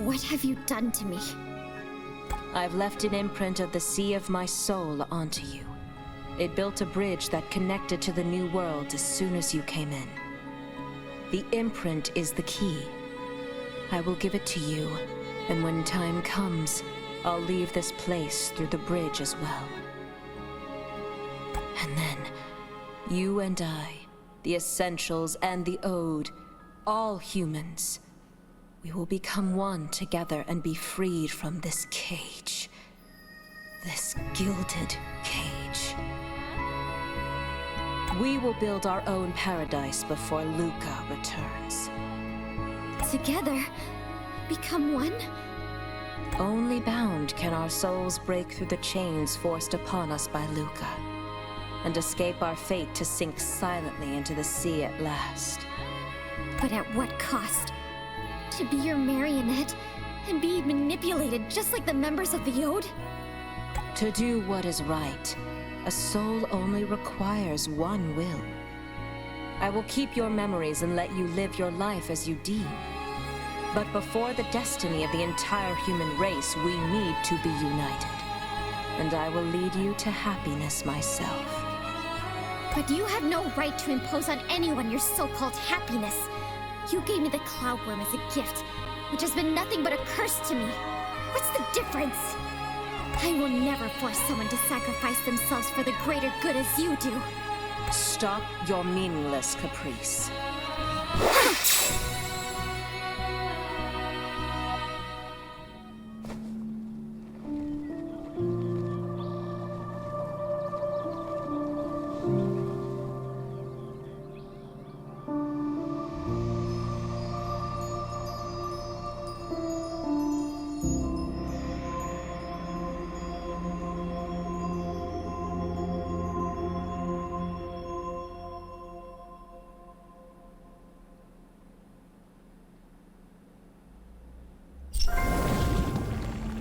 Speaker 2: What have you done to me?
Speaker 8: I've left an imprint of the Sea of my soul onto you. It built a bridge that connected to the new world as soon as you came in. The imprint is the key. I will give it to you, and when time comes, I'll leave this place through the bridge as well. And then, you and I, the Essentials and the Ode, all humans, we will become one together and be freed from this cage. This gilded cage. We will build our own paradise before Luca returns.
Speaker 2: Together? Become one?
Speaker 8: Only bound can our souls break through the chains forced upon us by Luca, and escape our fate to sink silently into the sea at last.
Speaker 2: But at what cost? To be your marionette and be manipulated just like the members of the Ode?
Speaker 8: To do what is right, a soul only requires one will. I will keep your memories and let you live your life as you deem. But before the destiny of the entire human race, we need to be united. And I will lead you to happiness myself.
Speaker 2: But you have no right to impose on anyone your so-called happiness. You gave me the Cloud Worm as a gift, which has been nothing but a curse to me. What's the difference? I will never force someone to sacrifice themselves for the greater good as you do.
Speaker 8: Stop your meaningless caprice.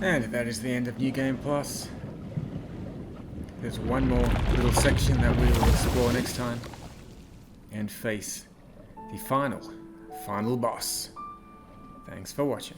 Speaker 1: And that is the end of New Game Plus. There's one more little section that we will explore next time and face the final boss. Thanks for watching.